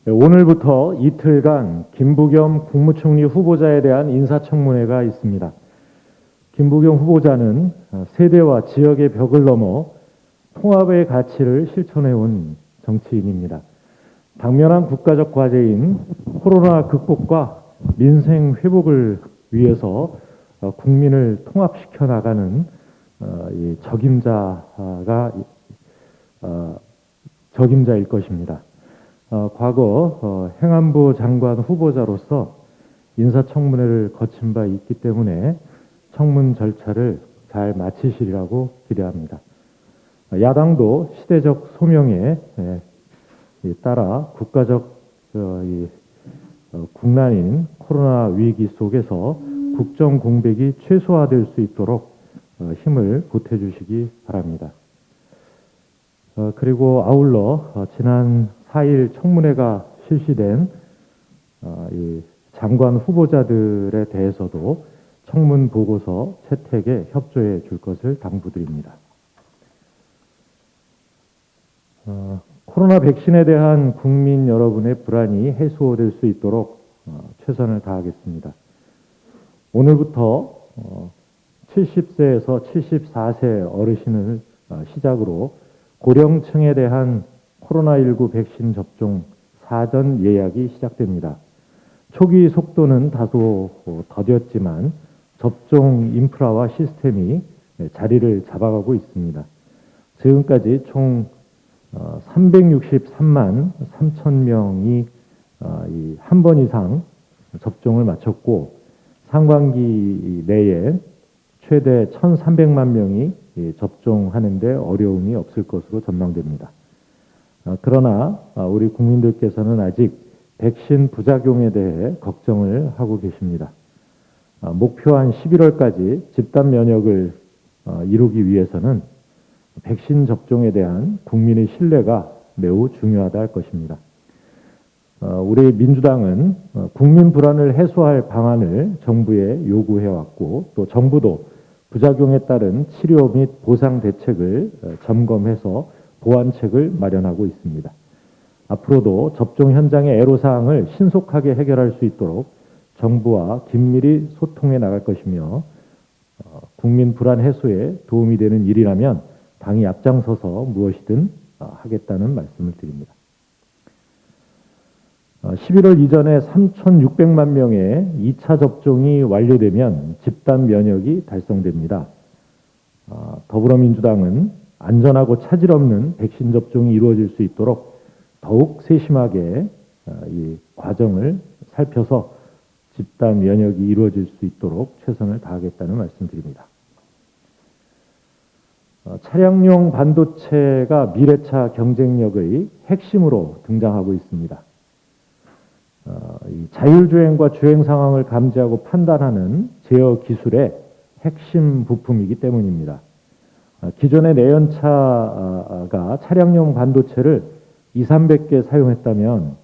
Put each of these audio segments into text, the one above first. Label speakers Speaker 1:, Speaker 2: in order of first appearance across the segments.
Speaker 1: 오늘부터 이틀간 김부겸 국무총리 후보자에 대한 인사청문회가 있습니다. 김부겸 후보자는 세대와 지역의 벽을 넘어 통합의 가치를 실천해온 정치인입니다. 당면한 국가적 과제인 코로나 극복과 민생 회복을 위해서 국민을 통합시켜 나가는 이 적임자일 것입니다. 과거 행안부 장관 후보자로서 인사청문회를 거친 바 있기 때문에 청문 절차를 잘 마치시리라고 기대합니다. 야당도 시대적 소명에 따라 국가적 국난인 코로나 위기 속에서 국정 공백이 최소화될 수 있도록 힘을 보태주시기 바랍니다. 그리고 아울러 지난 4일 청문회가 실시된 이 장관 후보자들에 대해서도 청문 보고서 채택에 협조해 줄 것을 당부드립니다. 코로나 백신에 대한 국민 여러분의 불안이 해소될 수 있도록 최선을 다하겠습니다. 오늘부터 70세에서 74세 어르신을 시작으로 고령층에 대한 코로나19 백신 접종 사전 예약이 시작됩니다. 초기 속도는 다소 더뎠지만 접종 인프라와 시스템이 자리를 잡아가고 있습니다. 지금까지 총 363만 3천 명이 한 번 이상 접종을 마쳤고 상반기 내에 최대 1,300만 명이 접종하는 데 어려움이 없을 것으로 전망됩니다. 그러나 우리 국민들께서는 아직 백신 부작용에 대해 걱정을 하고 계십니다. 목표한 11월까지 집단 면역을 이루기 위해서는 백신 접종에 대한 국민의 신뢰가 매우 중요하다 할 것입니다. 우리 민주당은 국민 불안을 해소할 방안을 정부에 요구해왔고 또 정부도 부작용에 따른 치료 및 보상 대책을 점검해서 보완책을 마련하고 있습니다. 앞으로도 접종 현장의 애로사항을 신속하게 해결할 수 있도록 정부와 긴밀히 소통해 나갈 것이며 국민 불안 해소에 도움이 되는 일이라면 당이 앞장서서 무엇이든 하겠다는 말씀을 드립니다. 11월 이전에 3,600만 명의 2차 접종이 완료되면 집단 면역이 달성됩니다. 더불어민주당은 안전하고 차질 없는 백신 접종이 이루어질 수 있도록 더욱 세심하게 이 과정을 살펴서 집단 면역이 이루어질 수 있도록 최선을 다하겠다는 말씀드립니다. 차량용 반도체가 미래차 경쟁력의 핵심으로 등장하고 있습니다. 이 자율주행과 주행 상황을 감지하고 판단하는 제어 기술의 핵심 부품이기 때문입니다. 기존의 내연차가 차량용 반도체를 200~300개 사용했다면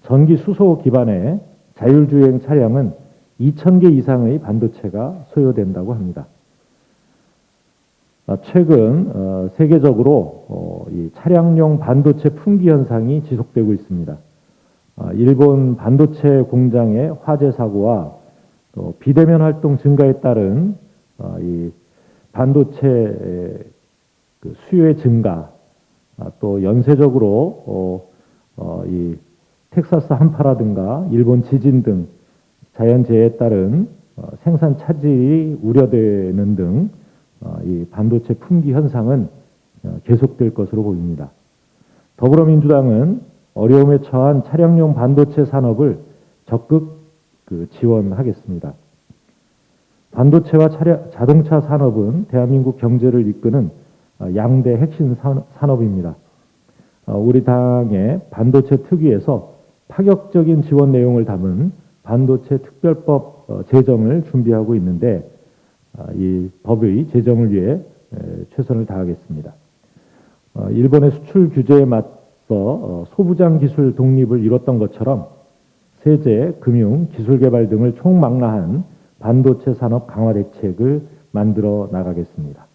Speaker 1: 전기 수소 기반의 자율주행 차량은 2,000개 이상의 반도체가 소요된다고 합니다. 최근 세계적으로 이 차량용 반도체 품귀 현상이 지속되고 있습니다. 일본 반도체 공장의 화재 사고와 또 비대면 활동 증가에 따른 이 반도체 수요의 증가, 또 연쇄적으로 이 텍사스 한파라든가 일본 지진 등 자연재해에 따른 생산 차질이 우려되는 등 이 반도체 품귀 현상은 계속될 것으로 보입니다. 더불어민주당은 어려움에 처한 차량용 반도체 산업을 적극 지원하겠습니다. 반도체와 자동차 산업은 대한민국 경제를 이끄는 양대 핵심 산업입니다. 우리 당의 반도체 특위에서 파격적인 지원 내용을 담은 반도체 특별법 제정을 준비하고 있는데 이 법의 제정을 위해 최선을 다하겠습니다. 일본의 수출 규제에 맞서 소부장 기술 독립을 이뤘던 것처럼 세제, 금융, 기술개발 등을 총망라한 반도체 산업 강화 대책을 만들어 나가겠습니다.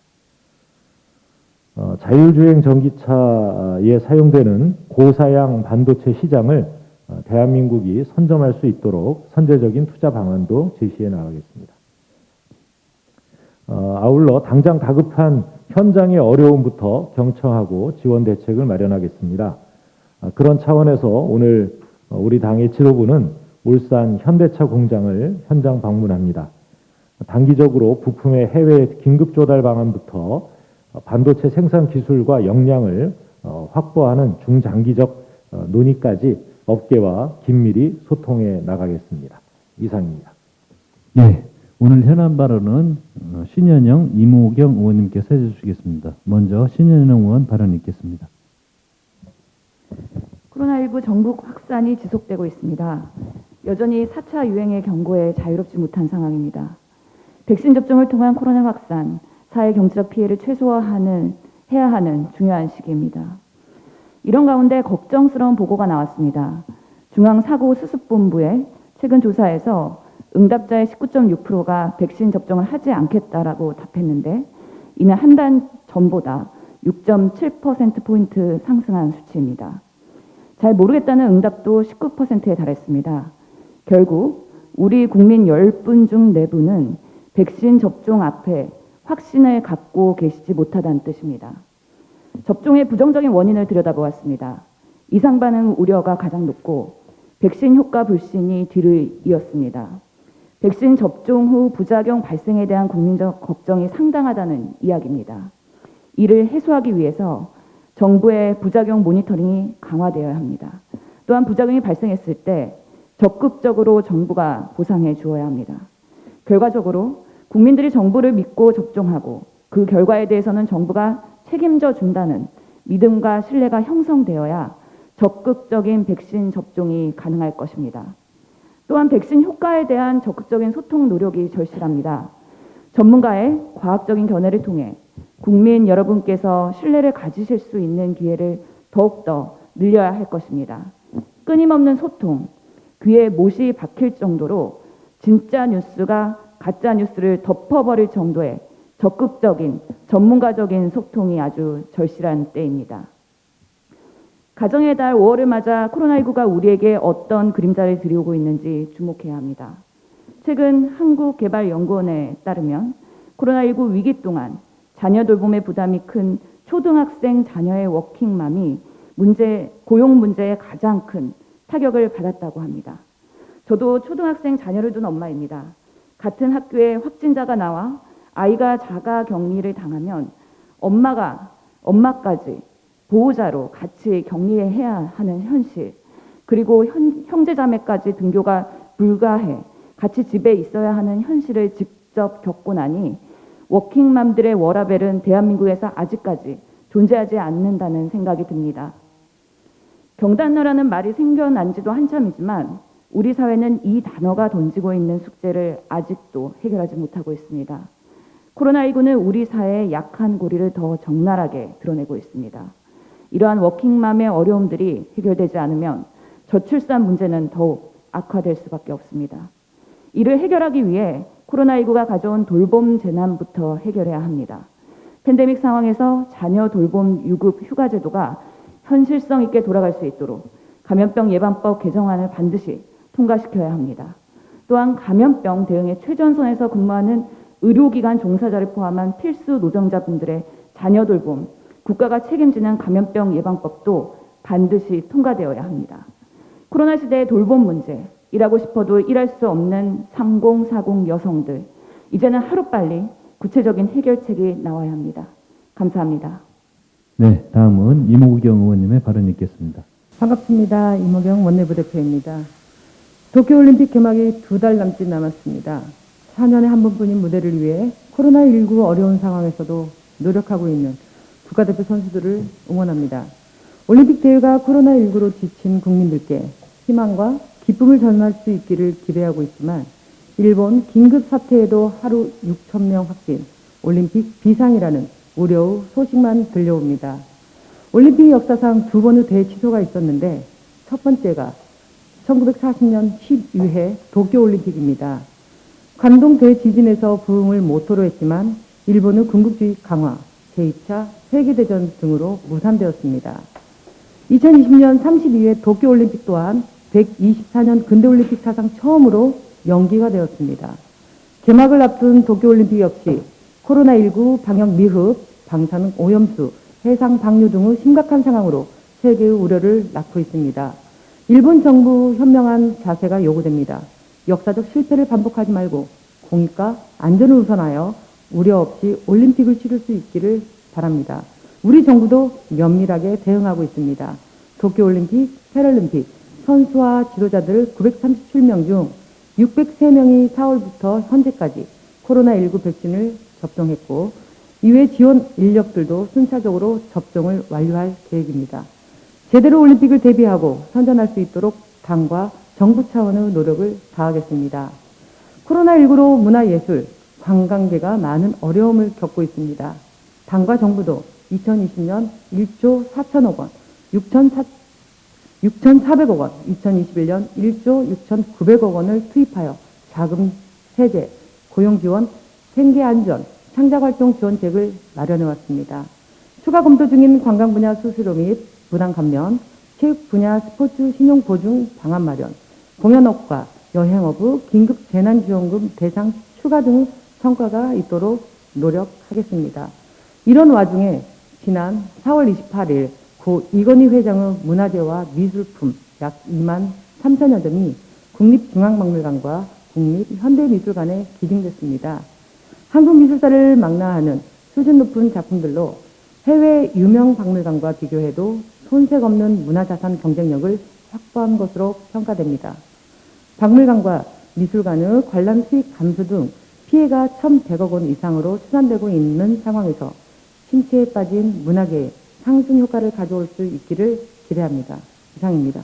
Speaker 1: 자율주행 전기차에 사용되는 고사양 반도체 시장을 대한민국이 선점할 수 있도록 선제적인 투자 방안도 제시해 나가겠습니다. 아울러 당장 다급한 현장의 어려움부터 경청하고 지원 대책을 마련하겠습니다. 그런 차원에서 오늘 우리 당의 지도부는 울산 현대차 공장을 현장 방문합니다. 단기적으로 부품의 해외 긴급 조달 방안부터 반도체 생산 기술과 역량을 확보하는 중장기적 논의까지 업계와 긴밀히 소통해 나가겠습니다. 이상입니다.
Speaker 2: 예, 오늘 현안 발언은 신현영, 이모경 의원님께서 해주시겠습니다. 먼저 신현영 의원 발언 있겠습니다.
Speaker 3: 코로나19 전국 확산이 지속되고 있습니다. 여전히 4차 유행의 경고에 자유롭지 못한 상황입니다. 백신 접종을 통한 코로나 확산, 사회 경제적 피해를 해야 하는 중요한 시기입니다. 이런 가운데 걱정스러운 보고가 나왔습니다. 중앙사고수습본부의 최근 조사에서 응답자의 19.6%가 백신 접종을 하지 않겠다라고 답했는데 이는 한 달 전보다 6.7%포인트 상승한 수치입니다. 잘 모르겠다는 응답도 19%에 달했습니다. 결국 우리 국민 10분 중 4분은 백신 접종 앞에 확신을 갖고 계시지 못하다는 뜻입니다. 접종의 부정적인 원인을 들여다보았습니다. 이상 반응 우려가 가장 높고 백신 효과 불신이 뒤를 이었습니다. 백신 접종 후 부작용 발생에 대한 국민적 걱정이 상당하다는 이야기입니다. 이를 해소하기 위해서 정부의 부작용 모니터링이 강화되어야 합니다. 또한 부작용이 발생했을 때 적극적으로 정부가 보상해 주어야 합니다. 결과적으로 국민들이 정부를 믿고 접종하고 그 결과에 대해서는 정부가 책임져 준다는 믿음과 신뢰가 형성되어야 적극적인 백신 접종이 가능할 것입니다. 또한 백신 효과에 대한 적극적인 소통 노력이 절실합니다. 전문가의 과학적인 견해를 통해 국민 여러분께서 신뢰를 가지실 수 있는 기회를 더욱더 늘려야 할 것입니다. 끊임없는 소통, 귀에 못이 박힐 정도로 진짜 뉴스가 가짜 뉴스를 덮어버릴 정도의 적극적인 전문가적인 소통이 아주 절실한 때입니다. 가정의 달 5월을 맞아 코로나19가 우리에게 어떤 그림자를 들이오고 있는지 주목해야 합니다. 최근 한국개발연구원에 따르면 코로나19 위기 동안 자녀 돌봄의 부담이 큰 초등학생 자녀의 워킹맘이 고용 문제에 가장 큰 타격을 받았다고 합니다. 저도 초등학생 자녀를 둔 엄마입니다. 같은 학교에 확진자가 나와 아이가 자가 격리를 당하면 엄마까지 보호자로 같이 격리해야 하는 현실, 그리고 형제자매까지 등교가 불가해 같이 집에 있어야 하는 현실을 직접 겪고 나니 워킹맘들의 워라밸은 대한민국에서 아직까지 존재하지 않는다는 생각이 듭니다. 경단녀라는 말이 생겨난 지도 한참이지만 우리 사회는 이 단어가 던지고 있는 숙제를 아직도 해결하지 못하고 있습니다. 코로나19는 우리 사회의 약한 고리를 더 적나라하게 드러내고 있습니다. 이러한 워킹맘의 어려움들이 해결되지 않으면 저출산 문제는 더욱 악화될 수밖에 없습니다. 이를 해결하기 위해 코로나19가 가져온 돌봄 재난부터 해결해야 합니다. 팬데믹 상황에서 자녀 돌봄 유급 휴가 제도가 현실성 있게 돌아갈 수 있도록 감염병 예방법 개정안을 반드시 통과시켜야 합니다. 또한 감염병 대응의 최전선에서 근무하는 의료기관 종사자를 포함한 필수 노동자분들의 자녀 돌봄, 국가가 책임지는 감염병 예방법도 반드시 통과되어야 합니다. 코로나 시대의 돌봄 문제, 일하고 싶어도 일할 수 없는 3040 여성들, 이제는 하루빨리 구체적인 해결책이 나와야 합니다. 감사합니다.
Speaker 2: 네, 다음은 이모경 의원님의 발언 있겠습니다.
Speaker 4: 반갑습니다. 이모경 원내부대표입니다. 도쿄올림픽 개막이 2달 남짓 남았습니다. 4년에 한 번뿐인 무대를 위해 코로나19 어려운 상황에서도 노력하고 있는 국가대표 선수들을 응원합니다. 올림픽 대회가 코로나19로 지친 국민들께 희망과 기쁨을 전할 수 있기를 기대하고 있지만 일본 긴급 사태에도 하루 6,000명 확진, 올림픽 비상이라는 우려의 소식만 들려옵니다. 올림픽 역사상 2번의 대취소가 있었는데 첫 번째가 1940년 12회 도쿄올림픽입니다. 관동 대지진에서 부흥을 모토로 했지만 일본의 군국주의 강화, 제2차 세계대전 등으로 무산되었습니다. 2020년 32회 도쿄올림픽 또한 124년 근대올림픽 사상 처음으로 연기가 되었습니다. 개막을 앞둔 도쿄올림픽 역시 코로나19 방역 미흡, 방사능 오염수, 해상 방류 등의 심각한 상황으로 세계의 우려를 낳고 있습니다. 일본 정부 현명한 자세가 요구됩니다. 역사적 실패를 반복하지 말고 공익과 안전을 우선하여 우려 없이 올림픽을 치를 수 있기를 바랍니다. 우리 정부도 면밀하게 대응하고 있습니다. 도쿄올림픽, 패럴림픽, 선수와 지도자들 937명 중 603명이 4월부터 현재까지 코로나19 백신을 접종했고 이외 지원 인력들도 순차적으로 접종을 완료할 계획입니다. 제대로 올림픽을 대비하고 선전할 수 있도록 당과 정부 차원의 노력을 다하겠습니다. 코로나19로 문화예술, 관광계가 많은 어려움을 겪고 있습니다. 당과 정부도 2020년 1조 4천억 원, 6,400억 원, 2021년 1조 6,900억 원을 투입하여 자금 세제, 고용지원, 생계안전, 창작활동 지원책을 마련해왔습니다. 추가 검토 중인 관광 분야 수수료 및 부당 감면, 체육 분야 스포츠 신용 보증 방안 마련, 공연업과 여행업의 긴급 재난지원금 대상 추가 등 성과가 있도록 노력하겠습니다. 이런 와중에 지난 4월 28일 고 이건희 회장의 문화재와 미술품 약 2만 3천여 점이 국립중앙박물관과 국립현대미술관에 기증됐습니다. 한국 미술사를 망라하는 수준 높은 작품들로 해외 유명 박물관과 비교해도 손색 없는 문화자산 경쟁력을 확보한 것으로 평가됩니다. 박물관과 미술관의 관람 수익 감소 등 피해가 1,100억 원 이상으로 추산되고 있는 상황에서 침체에 빠진 문화계에 상승 효과를 가져올 수 있기를 기대합니다. 이상입니다.